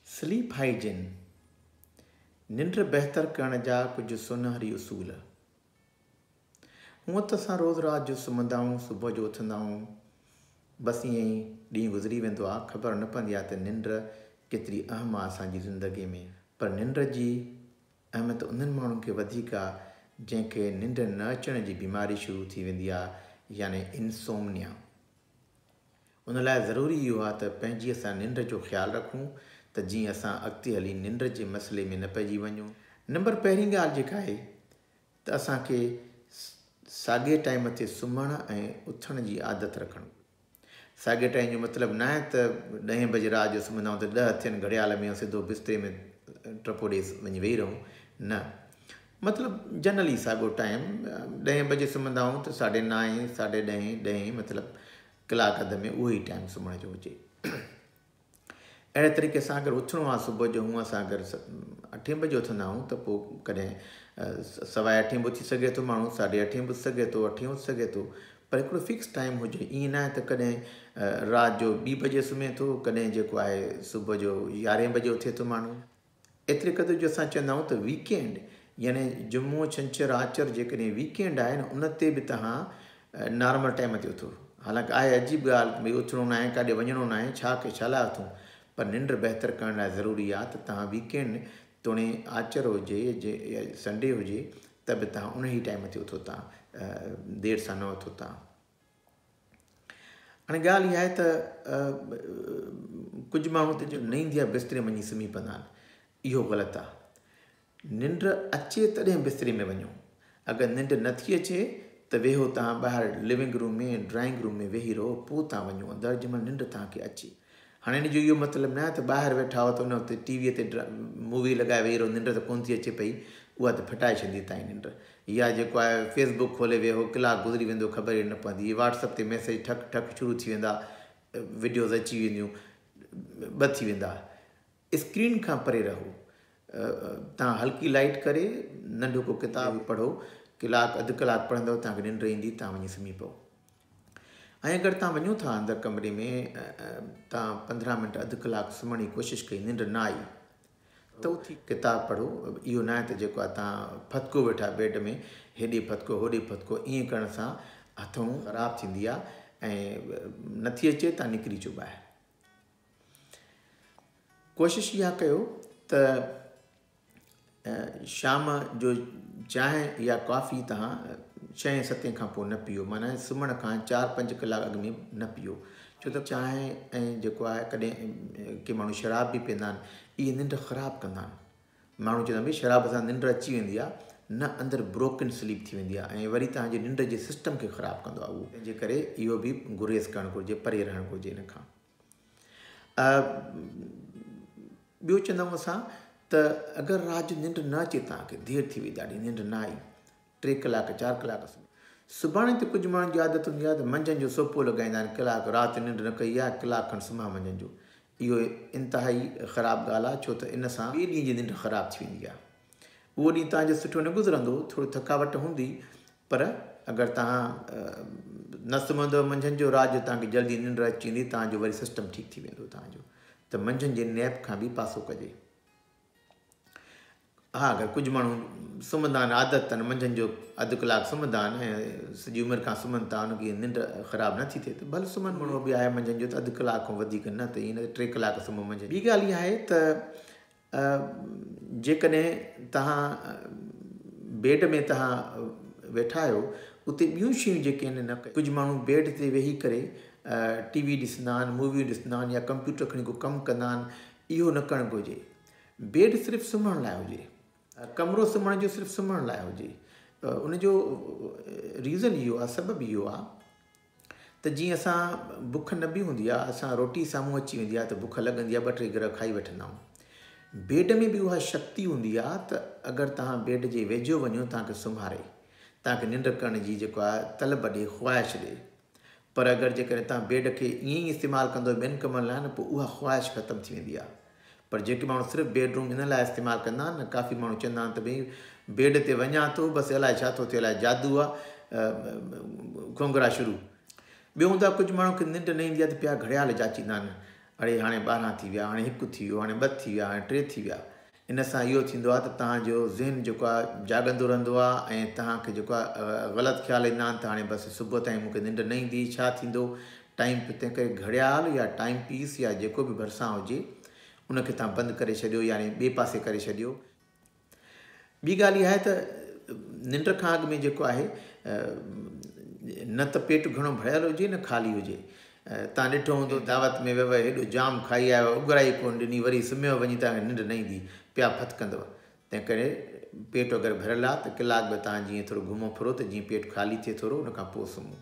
Sleep hygiene निंड बेहतर करण जा कुछ सुनहरी उसूल। हूँ तो असां रोज़ रात जो सुम्हंदा आहियूं, सुबुह जो उथंदा आहियूं, बसि ईअं ई ॾींहुं गुज़री वेंदो आहे, ख़बर न पवंदी आहे त निंड केतिरी अहम आहे असांजी ज़िंदगीअ में। पर निंड जी अहमियत उन्हनि माण्हुनि खे वधीक आहे जंहिंखे निंड न अचण जी बीमारी शुरू थी वेंदी आहे, यानी इंसोम्निया। उन लाइ ज़रूरी इहो आहे त पंहिंजी असां निंड जो ख़्यालु रखूं त जीअं असां अॻिते हली निंड जे मसइले में न पइजी वञूं। नंबर पहिरीं ॻाल्हि जेका आहे त असांखे साॻे टाइम ते सुम्हण ऐं उथण जी आदत रखणु। साॻे टाइम जो मतिलबु न आहे त 10 बजे राति जो सुम्हंदा आहियूं त 10 थियनि घड़ियाल में सिधो बिस्तरे में टपो ॾेई वञी वेही रहूं, न। मतिलबु जनरली साॻियो टाइम 10 बजे सुम्हंदा आहियूं त 9:30 10:30 10 मतिलबु कलाक अध में उहो ई टाइम सुम्हण जो हुजे। अहिड़े तरीक़े सां अगरि उथिणो आहे सुबुह जो, हूअं असां अगरि 8 बजे उथंदा आहियूं त पोइ कॾहिं 8:15 बि उथी सघे थो माण्हू, 8:30 बि उथी सघे थो, 8 उथी सघे थो, पर हिकिड़ो फिक्स टाइम हुजे। ईअं न आहे त कॾहिं राति जो 2 बजे सुम्हे थो, कॾहिं जेको आहे सुबुह जो 11 बजे उथे थो माण्हू। एतिरे क़दुरु जो असां चवंदा आहियूं त वीकेंड यानी जुमो छंछरु आचर जेकॾहिं वीकेंड आहे न, उन ते बि तव्हां नॉर्मल टाइम ते उथो। हालांकि आहे अजीब ॻाल्हि, भई उथिणो न आहे, काॾे वञिणो न आहे, छा लाइ उथूं, पर निंड बहितर करण लाइ ज़रूरी आहे त तव्हां वीकेंड तोणे आचर हुजे या संडे हुजे त बि तव्हां उन ई टाइम ते उथो, तव्हां देरि सां न उथो तव्हां। हाणे ॻाल्हि इहा आहे त कुझु माण्हू त जो न ईंदी आहे बिस्तरे में वञी सुम्ही पवंदा आहिनि, इहो ग़लति आहे। निंड अचे तॾहिं बिस्तरे में वञो। अगरि निंड नथी अचे त वेहो तव्हां ॿाहिरि लिविंग रूम में, ड्राइंग रूम में वेही रहो, पोइ तव्हां वञो अंदरि जंहिंमहिल निंड तव्हांखे अचे। हाणे हिन जो इहो मतिलबु न आहे त ॿाहिरि वेठा हो त उन वक़्तु टीवीअ ते मूवी लॻाए वेही रहो, निंड त कोन थी अचे पई, उहा त फिटाए छॾंदी तव्हांजी निंड। या जेको आहे फेसबुक खोले वेहो, कलाकु गुज़री वेंदो ख़बर ई न पवंदी, व्हाट्सअप ते मैसेज ठक ठक शुरू थी वेंदा, वीडियोज़ अची वेंदियूं, ॿ थी वेंदा। स्क्रीन खां परे रहो। तव्हां हल्की लाइट करे नंढो को किताबु पढ़ो, कलाकु अधु कलाकु पढ़ंदव, तव्हांखे निंड ईंदी, तव्हां वञी सुम्ही पओ। ऐं अगरि तव्हां वञो था अंदरि कमरे में, तव्हां 15 मिंट अधु कलाकु सुम्हण जी कोशिशि कई, निंड न आई त उथी किताबु पढ़ो। इहो न आहे त जेको आहे तव्हां फतको वेठा बेड में, हेॾे फतको होॾे फतको, ईअं करण सां हथूं ख़राबु थींदी आहे ऐं नथी अचे तव्हां निकिरी अचो ॿाहिरि। कोशिशि इहा कयो त शाम जो चांहि या कॉफ़ी तव्हां 6-7 खां पोइ न पीओ, माना सुम्हण खां 4-5 कलाक अॻु में न पीओ। छो त चांहि ऐं जेको आहे कॾहिं के माण्हू शराब बि पीअंदा आहिनि, इहे निंड ख़राबु कंदा आहिनि। माण्हू चवंदा भई शराब सां निंड अची वेंदी आहे, न, अंदरि ब्रोकन स्लीप थी वेंदी आहे ऐं वरी तव्हांजे निंड जे सिस्टम खे ख़राबु कंदो आहे उहो। तंहिंजे करे इहो बि गुरेज़ करणु घुरिजे, परे रहणु घुरिजे इन खां। ॿियो चवंदा आहियूं असां त अगरि राति जो निंड न अचे, तव्हांखे देरि थी वई, ॾाढी निंड न आई, 3 कलाक 4 कलाक सुभाणे ते कुझु माण्हुनि जी आदत हूंदी आहे त मंझंदि जो सोपो लॻाईंदा आहिनि, कलाकु राति निंड न कई आहे, कलाकु खनि सुम्हां मंझंदि जो। इहो इंतिहाई ख़राबु ॻाल्हि आहे, छो त इन सां ॿिए ॾींहं जी निंड ख़राबु थी वेंदी आहे। उहो ॾींहुं तव्हांजो सुठो न गुज़रंदो, थोरी थकावट हूंदी, पर अगरि तव्हां न सुम्हंदव मंझंदि जो, राति जो तव्हांखे जल्दी निंड अची वेंदी, तव्हांजो वरी सिस्टम ठीकु थी वेंदो तव्हांजो। त मंझंदि जे नैप खां बि पासो कजे। हा, अगरि कुझु माण्हू सुम्हंदा आहिनि, आदत अथनि मंझंदि जो अधु कलाकु सुम्हंदा आहिनि ऐं सॼी उमिरि खां सुम्हनि था, उनखे निंड ख़राबु नथी थिए त भले सुम्हनि। माण्हू बि आहे मंझंदि जो त अधु कलाक खां वधीक न, त ईअं न 3 कलाक सुम्हो मंझंदि। ॿी ॻाल्हि इहा आहे त जेकॾहिं तव्हां बेड में तव्हां वेठा आहियो, उते ॿियूं शयूं जेके आहिनि न कयो। कुझु माण्हू बेड ते वेही करे टीवी ॾिसंदा आहिनि, मूवियूं ॾिसंदा आहिनि या कंप्यूटर खणी को कमु कंदा आहिनि, इहो न करणु घुरिजे। बेड सिर्फ़ु सुम्हण लाइ हुजे, कमिरो सुम्हण जो सिर्फ़ु सुम्हण लाइ हुजे। उनजो रीज़न इहो आहे, सबबु इहो आहे त जीअं असां बुख न बि हूंदी आहे, असां रोटी साम्हूं अची वेंदी आहे त बुख लॻंदी आहे, 2-3 गर खाई वठंदा आहियूं। बेड में बि उहा शक्ति हूंदी आहे त अगरि तव्हां बेड जे वेझो वञो, तव्हांखे सुम्हारे, तव्हांखे निंड करण जी जेको आहे तलब ॾे, ख़्वाहिश ॾे। पर अगरि जेकॾहिं तव्हां बेड खे ईअं ई इस्तेमालु कंदो ॿियनि कमनि लाइ न, पोइ उहा ख़्वाहिश ख़तमु थी वेंदी आहे। पर जेके माण्हू सिर्फ़ु बेडरूम इन लाइ इस्तेमालु कंदा आहिनि न, काफ़ी माण्हू चवंदा आहिनि त भई बेड ते वञा थो, बसि अलाए छा थो थिए, अलाए जादू आहे, घुंघरा शुरू। ॿियो हूंदो आहे कुझु माण्हू खे निंड न ईंदी आहे त पिया घड़ियाल जाचींदा आहिनि, अड़े हाणे 12 थी विया, हाणे 1 थी वियो, हाणे 2 थी विया, हाणे 3 थी विया। इन सां इहो थींदो आहे त तव्हांजो ज़हन जेको आहे जाॻंदो रहंदो आहे ऐं तव्हांखे जेको आहे ग़लति ख़्याल ईंदा आहिनि त हाणे बसि सुबुह ताईं मूंखे निंड न ईंदी, छा थींदो। टाइम तंहिं करे घड़ियाल या टाइम पीस या जेको बि भरिसां हुजे उनखे तव्हां बंदि करे छॾियो, यानी ॿिए पासे करे छॾियो। ॿी ॻाल्हि इहा आहे त निंड खां अॻु में जेको आहे न त पेट घणो भरियल हुजे न ख़ाली हुजे। तव्हां ॾिठो हूंदो दावत में वियो हेॾो जाम खाई आयो, उघराई कोन ॾिनी, वरी सुम्हियो वञी तव्हांखे निंड न ईंदी, पिया फतकंदव। तंहिं करे पेट अगरि भरियल आहे त कलाक ॿ तव्हां जीअं थोरो घुमो फिरो त जीअं पेट ख़ाली थिए थोरो, उन खां पोइ सुम्हो।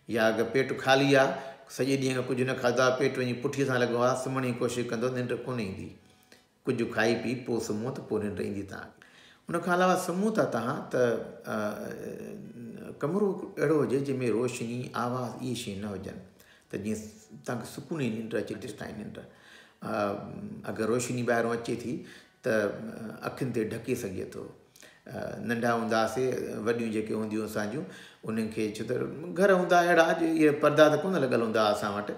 या अगरि पेट ख़ाली आहे, सॼे ॾींहं खां कुझु न खाधो आहे, पेट वञी पुठीअ सां लॻो आहे, सुम्हण जी कोशिशि कंदो, निंड कोन ईंदी। कुझु खाई पी पोइ सुम्हो त पोइ निंड ईंदी तव्हांखे। उन खां अलावा सुम्हो था तव्हां त कमिरो अहिड़ो हुजे जंहिंमें रोशनी आवाज़ इहे शयूं न हुजनि, त जीअं तव्हांखे सुकून जी निंड अचे, तेसिताईं निंड। अगरि रोशनी ॿाहिरों अचे थी त अखियुनि ते ढके सघे थो। नंढा हूंदासीं, वॾियूं जेके हूंदियूं असांजूं, उन्हनि खे छो त घर हूंदा अहिड़ा इहे पर्दा त कोन लॻल हूंदा असां वटि,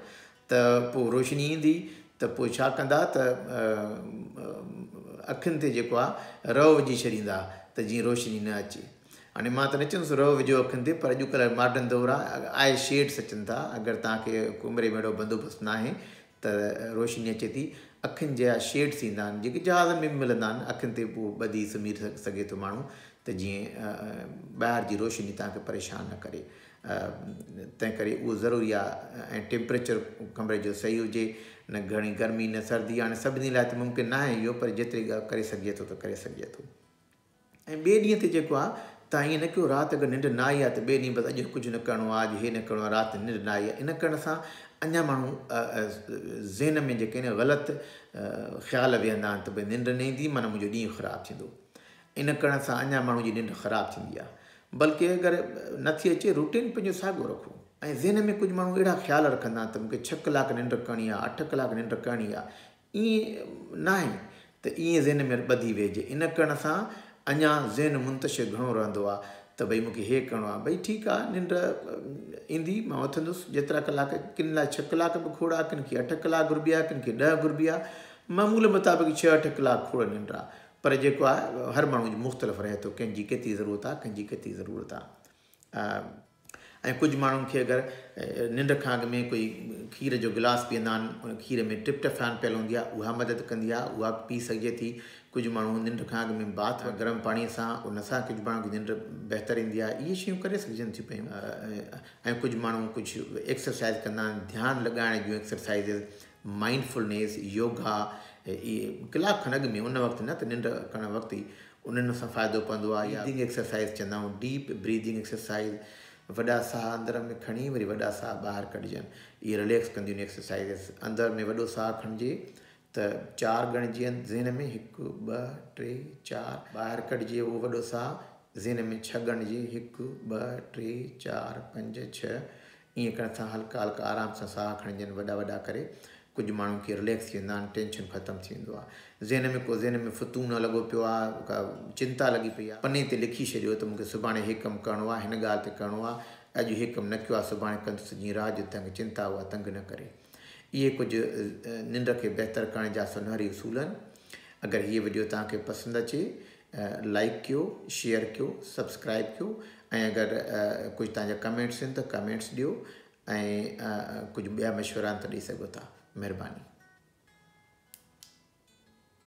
त पोइ रोशनी ईंदी त पोइ छा कंदा त अखियुनि ते जेको आहे रओ विझी छॾींदा त जीअं रोशनी न अचे। हाणे मां त न चवंदुसि रओ विझो अखियुनि ते, पर अॼुकल्ह मॉडर्न दौरु आहे, आई शेड्स अचनि था। अगरि तव्हांखे कमरे में अहिड़ो बंदोबस्तु न आहे त रोशनी अचे थी, अखियुनि जा शेड्स ईंदा आहिनि जेके जहाज़नि में बि मिलंदा आहिनि, अखियुनि ते पोइ ॿधी सुम्ही सघे थो माण्हू, त जीअं ॿाहिरि जी रोशनी तव्हांखे परेशान न करे। तंहिं करे उहो ज़रूरी आहे। ऐं टेम्परेचर कमरे जो सही हुजे, न घणी गर्मी न सर्दी। हाणे सभिनी लाइ त मुमकिन न आहे इहो, पर जेतिरी करे सघिजे थो त करे सघिजे थो। ऐं ॿिए ॾींहं ते जेको आहे तव्हां ईअं न कयो, राति अगरि निंड न आई आहे त ॿिए ॾींहुं बसि अॼु कुझु न करिणो आहे, अॼु हे न करिणो आहे, राति निंड न आई आहे। इन करण सां अञा माण्हू ज़हन में जेके आहिनि ग़लति ख़्याल वेहंदा आहिनि त भई निंड न ईंदी माना मुंहिंजो ॾींहुं ख़राबु थींदो। इन करण सां अञा माण्हू जी निंड ख़राबु थींदी आहे। बल्कि अगरि नथी अचे, रूटीन पंहिंजो साॻियो रखो। ऐं ज़हन में कुझु माण्हू अहिड़ा ख़्याल रखंदा आहिनि त मूंखे 6 कलाक निंड करणी आहे, 8 कलाक निंड करणी आहे। ईअं न आहे त ईअं ज़हन में ॿधी वेहिजे। इन करण सां अञा ज़हन मुंतशिर घणो रहंदो आहे त भई मूंखे हे करिणो आहे। भई ठीकु आहे, निंड ईंदी, मां वठंदुसि जेतिरा कलाक, किन लाइ 6 कलाक बि खोड़ आहे, किन खे 8 कलाक घुरिबी आहे, किन खे 10 घुरिबी आहे। मामूल मुताबिक़ 6-8 कलाक खोड़ निंड आहे। पर जेको आहे हर माण्हू जो मुख़्तलिफ़ रहे थो, कंहिंजी केतिरी ज़रूरत आहे, कंहिंजी केतिरी ज़रूरत आहे। ऐं कुझु माण्हुनि खे अगरि निंड खां अॻु में कोई खीर जो गिलास पीअंदा आहिनि, उन खीर में ट्रिप्टोफैन पियल हूंदी आहे, उहा मदद कंदी आहे, उहा पी सघिजे थी। कुझु माण्हू निंड खां अॻु में बाथ गरम पाणीअ सां, उन सां कुझु माण्हुनि जी निंड बहितर ईंदी आहे। इहे शयूं करे सघिजनि थियूं पियूं। ऐं कुझु माण्हू कुझु एक्सरसाइज़ कंदा आहिनि, ध्यानु लॻाइण जूं एक्सरसाइज़िस, माइंडफुलनेस, योगा, इहे कलाक खनि अॻु में, उन वक़्तु न त निंड करण वक़्तु ई उन्हनि सां फ़ाइदो पवंदो आहे। या ब्रीदिंग एक्सरसाइज़ चवंदा आहियूं, डीप ब्रीदिंग एक्सरसाइज़, वॾा साह अंदर में खणी वरी वॾा साह ॿाहिरि कढिजनि, इहे रिलैक्स कंदियूं आहिनि एक्सरसाइज़िस। अंदर में वॾो साह खणिजे त 4 गणिजे ज़हन में, 1 2 3 4, ॿाहिरि कढिजे उहो वॾो साह ज़हन में 6 गणिजे, 1 2 3 4 5 6। ईअं करण सां हल्का हल्का आराम सां साह खणिजनि वॾा वॾा करे। कुझु माण्हुनि खे रिलैक्स थी वेंदा आहिनि, टेंशन ख़तमु थी वेंदो आहे। ज़हन में फतून लॻो पियो आहे, का चिंता लॻी पई आहे, पने ते लिखी छॾियो त मूंखे सुभाणे हे कमु करिणो आहे, हिन ॻाल्हि ते करिणो आहे, अॼु हे कमु न कयो आहे, सुभाणे कंदुसि, जीअं राति जो तव्हांखे चिंता उहा तंग न करे। इहे कुझु निंड खे बहितर करण जा सुनहरी उसूल आहिनि। अगरि हीअ वीडियो तव्हांखे पसंदि अचे, लाइक कयो, शेयर कयो, सब्सक्राइब कयो। ऐं अगरि कुझु तव्हांजा कमेंट्स आहिनि त कमेंट्स ॾियो, ऐं कुझु ॿिया मशवरा आहिनि त ॾेई सघो था। महिरबानी।